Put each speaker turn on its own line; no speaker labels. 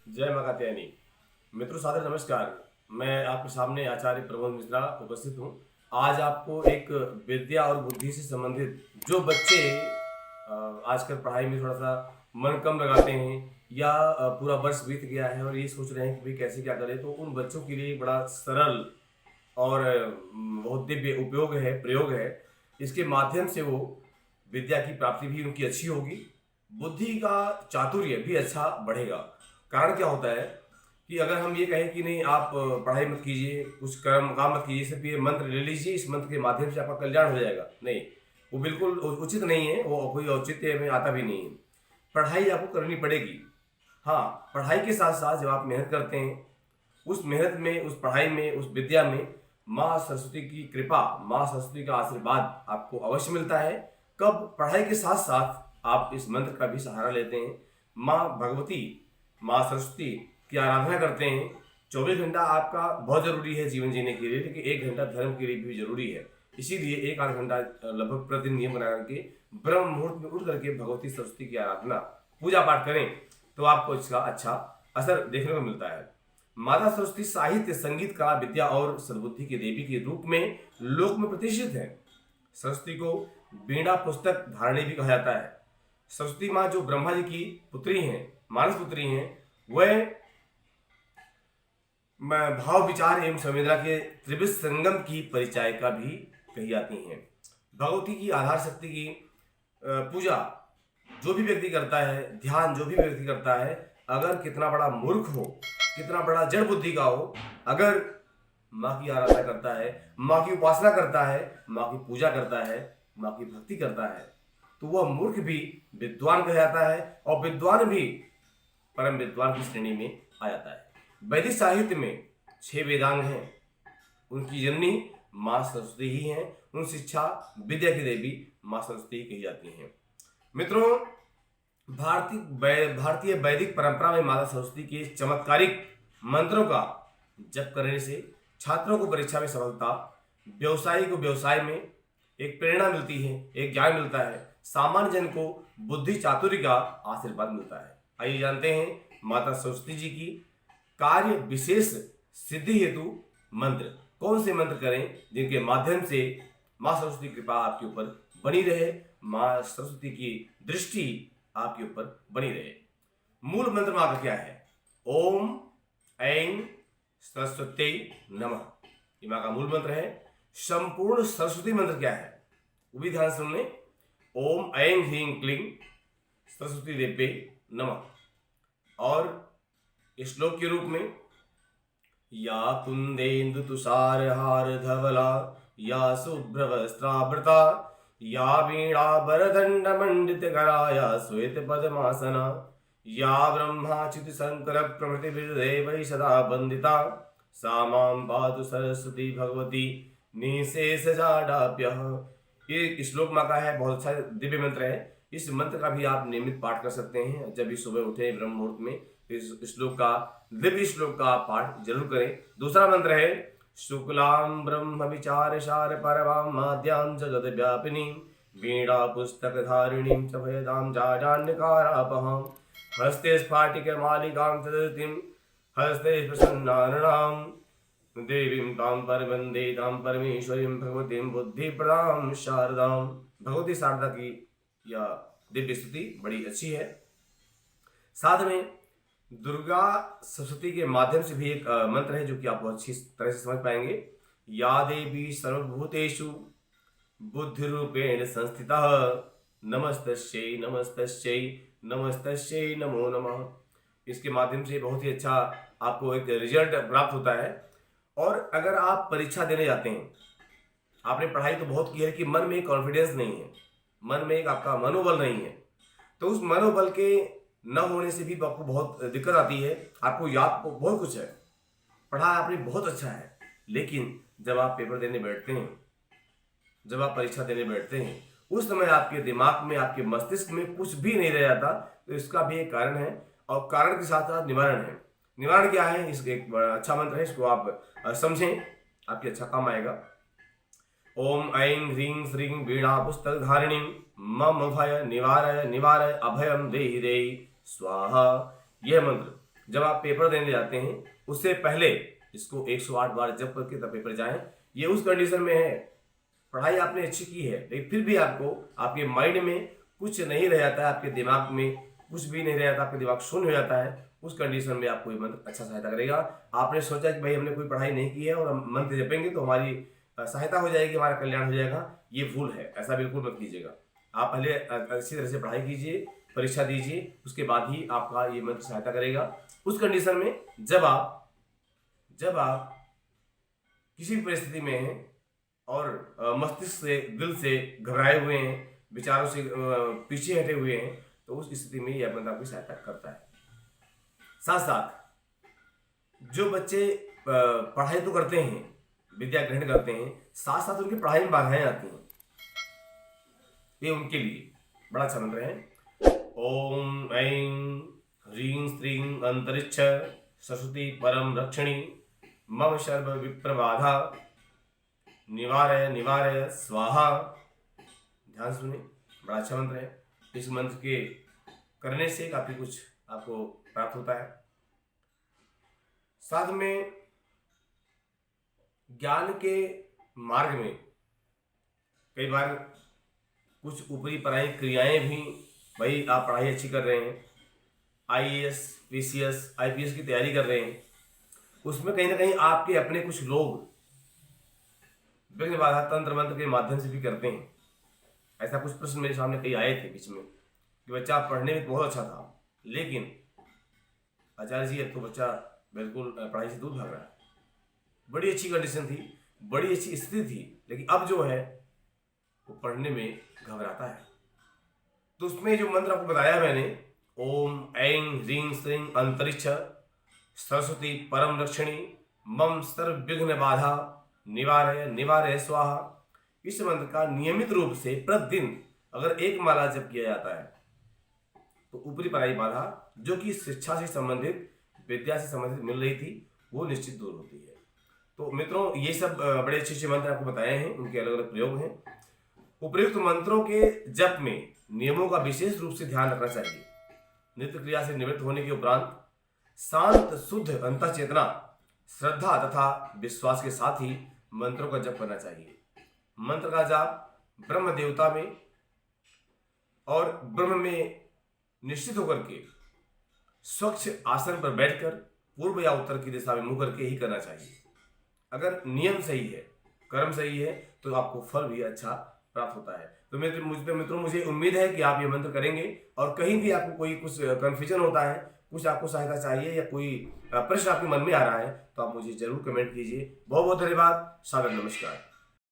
जय माता कात्यायनी। मित्रों सादर नमस्कार। मैं आपके सामने आचार्य प्रबोध मिश्रा उपस्थित हूँ। आज आपको एक विद्या और बुद्धि से संबंधित जो बच्चे आजकल पढ़ाई में थोड़ा सा मन कम लगाते हैं या पूरा वर्ष बीत गया है और ये सोच रहे हैं कि भाई कैसे क्या करें, तो उन बच्चों के लिए बड़ा सरल और बहुत दिव्य उपयोग है, प्रयोग है। इसके माध्यम से वो विद्या की प्राप्ति भी उनकी अच्छी होगी, बुद्धि का चातुर्य भी अच्छा बढ़ेगा। कारण क्या होता है कि अगर हम ये कहें कि नहीं आप पढ़ाई मत कीजिए, कुछ कर्म काम मत कीजिए, सिर्फ ये मंत्र ले लीजिए, इस मंत्र के माध्यम से आपका कल्याण हो जाएगा, नहीं, वो बिल्कुल उचित नहीं है, वो कोई औचित्य में आता भी नहीं है। पढ़ाई आपको करनी पड़ेगी। हाँ, पढ़ाई के साथ साथ जब आप मेहनत करते हैं, उस मेहनत में, उस पढ़ाई में, उस विद्या में माँ सरस्वती की कृपा, माँ सरस्वती का आशीर्वाद आपको अवश्य मिलता है। कब? पढ़ाई के साथ साथ आप इस मंत्र का भी सहारा लेते हैं, माँ भगवती, माँ सरस्वती की आराधना करते हैं। 24 घंटा आपका बहुत जरूरी है जीवन जीने के लिए, लेकिन 1 घंटा धर्म के लिए भी जरूरी है। इसीलिए 1 आध घंटा लगभग प्रतिदिन नियम बना करके ब्रह्म मुहूर्त में उठ करके भगवती सरस्वती की आराधना, पूजा पाठ करें तो आपको इसका अच्छा असर देखने को मिलता है। माता सरस्वती साहित्य, संगीत, कला, विद्या और सद्बुद्धि की देवी के रूप में लोक में प्रतिष्ठित है। सरस्वती को वीणा पुस्तक धारणी भी कहा जाता है। सरस्वती माँ जो ब्रह्मा जी की पुत्री हैं, मानस पुत्री हैं, वह भाव विचार एवं संवेदना के त्रिविध संगम की परिचायिका भी कही जाती हैं। भगवती की आधार शक्ति की पूजा जो भी व्यक्ति करता है, ध्यान जो भी व्यक्ति करता है, अगर कितना बड़ा मूर्ख हो, कितना बड़ा जड़ बुद्धि का हो, अगर माँ की आराधना करता है, माँ की उपासना करता है, माँ की पूजा करता है, माँ की भक्ति करता है, तो वह मूर्ख भी विद्वान कहा जाता है और विद्वान भी परम विद्वान की श्रेणी में आ जाता है। वैदिक साहित्य में 6 वेदांग हैं, उनकी जननी माँ सरस्वती ही हैं, उन शिक्षा विद्या की देवी माँ सरस्वती कही जाती हैं। मित्रों, भारतीय वैदिक परंपरा में माता सरस्वती के चमत्कारिक मंत्रों का जप करने से छात्रों को परीक्षा में सफलता, व्यवसायी को व्यवसाय में एक प्रेरणा मिलती है, एक ज्ञान मिलता है, सामान्य जन को बुद्धि चातुर्य का आशीर्वाद मिलता है। आइए जानते हैं माता सरस्वती जी की कार्य विशेष सिद्धि हेतु मंत्र। कौन से मंत्र करें जिनके माध्यम से माँ सरस्वती की कृपा आपके ऊपर बनी रहे, माँ सरस्वती की दृष्टि आपके ऊपर बनी रहे। मूल मंत्र माँ का क्या है? ओम ऐं सरस्वती नमः, ये माँ का मूल मंत्र है। संपूर्ण सरस्वती मंत्र क्या है वो भी ध्यान सुन लें। ओम ऐं ह्रीं क्लीं सरस्वती देव्ये नमः। और श्लोक के रूप में या कुंदेन्दु तुषार हार धवला, या शुभ्रवस्त्रावृता, या वीणाभरदंड मंडित करा, या श्वेत पद्मासना, या ब्रह्माच्युत शंकर प्रभृति देवैः सदा वंदिता, सा मां पातु सरस्वती भगवती निशेष जाडाभ्यः। ये श्लोक माँ का है, बहुत अच्छा दिव्य मंत्र है। इस मंत्र का भी आप नियमित पाठ कर सकते हैं। जब भी सुबह उठे ब्रह्म मुहूर्त में इस श्लोक का, दिव्य श्लोक का पाठ जरूर करें। दूसरा मंत्र है शुक्लां ब्रह्म विचार सार परमां माद्यां जगद व्यापिनीं, वीणा पुस्तक धारिणीं च भयदां जाडान्यकारापहां, हस्ते स्फाटिक मालिकां चतुर्थीं, हस्ते प्रसन्नारणां देवीं तां परवन्दे तां परमेश्वरीं भगवतीं बुद्धिप्रदां शारदां। भगवती शारदा की यह दिव्य स्तुति बड़ी अच्छी है। साथ में दुर्गा सरस्वती के माध्यम से भी एक मंत्र है जो कि आप अच्छी तरह से समझ पाएंगे। या देवी सर्वभूतेषु बुद्धि रूपेण संस्थिता, नमस्तस्यै नमस्तस्यै नमस्तस्यै नमो नमः। इसके माध्यम से बहुत ही अच्छा आपको एक रिजल्ट प्राप्त होता है। और अगर आप परीक्षा देने जाते हैं, आपने पढ़ाई तो बहुत की है कि मन में कॉन्फिडेंस नहीं है, मन में एक आपका मनोबल नहीं है, तो उस मनोबल के न होने से भी आपको बहुत दिक्कत आती है। आपको याद को बहुत कुछ है, पढ़ा आपने बहुत अच्छा है, लेकिन जब आप पेपर देने बैठते हैं, जब आप परीक्षा देने बैठते हैं, उस समय आपके दिमाग में, आपके मस्तिष्क में कुछ भी नहीं रह जाता। तो इसका भी एक कारण है और कारण के साथ साथ निवारण है। निवारण क्या है? इसका एक बड़ा अच्छा मंत्र है, इसको आप समझें, आपके अच्छा काम आएगा। ओम ऐं ह्रीं श्रीं वीणा पुस्तक धारिणीं मम भय निवारय निवारय अभयम देहि देहि स्वाहा। यह मंत्र जब आप पेपर देने जाते हैं उससे पहले इसको 108 बार जप करके तब पेपर जाएं। ये उस कंडीशन में है, पढ़ाई आपने अच्छी की है लेकिन फिर भी आपको आपके माइंड में कुछ नहीं रह जाता है, आपके दिमाग में कुछ भी नहीं रह जाता, आपका दिमाग शून्य हो जाता है, उस कंडीशन में आपको ये मंत्र अच्छा सहायता करेगा। आपने सोचा कि भाई हमने कोई पढ़ाई नहीं की है और हम मंत्र जपेंगे तो हमारी सहायता हो जाएगी, हमारा कल्याण हो जाएगा, ये भूल है, ऐसा बिल्कुल मत कीजिएगा। आप पहले अच्छी तरह से पढ़ाई कीजिए, परीक्षा दीजिए, उसके बाद ही आपका ये मंत्र सहायता करेगा। उस कंडीशन में जब आप किसी भी परिस्थिति में हैं और मस्तिष्क से दिल से घबराए हुए हैं, विचारों से पीछे हटे हुए हैं, तो उस स्थिति में यह मंत्र आपकी सहायता करता है। साथ साथ जो बच्चे पढ़ाई तो करते हैं, विद्या ग्रहण करते हैं, साथ साथ उनकी पढ़ाई में बाधाएं आती हैं, ये उनके लिए बड़ा अच्छा मंत्र है। ओम ऐं ह्रीं श्रीं अंतरिक्ष सरस्वती परम रक्षिणी मम सर्व विप्रबाधा निवारय निवारय स्वाहा। ध्यान सुने, बड़ा अच्छा मंत्र है। इस मंत्र के करने से काफी कुछ आपको प्राप्त होता है। साथ में ज्ञान के मार्ग में कई बार कुछ ऊपरी पराई क्रियाएं भी, भाई आप पढ़ाई अच्छी कर रहे हैं, आईएएस पीसीएस आईपीएस की तैयारी कर रहे हैं, उसमें कहीं ना कहीं आपके अपने कुछ लोग विघ्न बाधा तंत्र मंत्र के माध्यम से भी करते हैं। ऐसा कुछ प्रश्न मेरे सामने कई आए थे बीच में कि बच्चा पढ़ने में बहुत अच्छा था लेकिन आचार्य जी अब तो बच्चा बिल्कुल पढ़ाई से दूर भाग रहा है। बड़ी अच्छी कंडीशन थी, बड़ी अच्छी स्थिति थी, लेकिन अब जो है वो पढ़ने में घबराता है। तो उसमें जो मंत्र आपको बताया मैंने, ओम ऐं ह्रीं श्रीं अंतरिक्ष सरस्वती परम रक्षिणी मम सर्व विघ्न बाधा निवारय निवारय स्वाहा, इस मंत्र का नियमित रूप से प्रतिदिन अगर एक माला जप किया जाता है तो ऊपरी पराई बाधा जो कि शिक्षा से संबंधित, विद्या से संबंधित मिल रही थी, वो निश्चित दूर होती है। तो मित्रों, ये सब बड़े अच्छे अच्छे मंत्र आपको बताए हैं, उनके अलग अलग प्रयोग हैं। उपयुक्त मंत्रों के जप में नियमों का विशेष रूप से ध्यान रखना चाहिए। नित्य क्रिया से निवृत्त होने के उपरांत शांत शुद्ध अंतः चेतना, श्रद्धा तथा विश्वास के साथ ही मंत्रों का जप करना चाहिए। मंत्र का जाप ब्रह्म देवता में और ब्रह्म में निश्चित होकर के स्वच्छ आसन पर बैठकर पूर्व या उत्तर की दिशा में मुंह करके ही करना चाहिए। अगर नियम सही है, कर्म सही है, तो आपको फल भी अच्छा प्राप्त होता है। तो मित्रों, मुझे उम्मीद है कि आप ये मंत्र करेंगे और कहीं भी आपको कोई कुछ कंफ्यूजन होता है, कुछ आपको सहायता चाहिए या कोई प्रश्न आपके मन में आ रहा है, तो आप मुझे जरूर कमेंट कीजिए। बहुत बहुत धन्यवाद। सादर नमस्कार।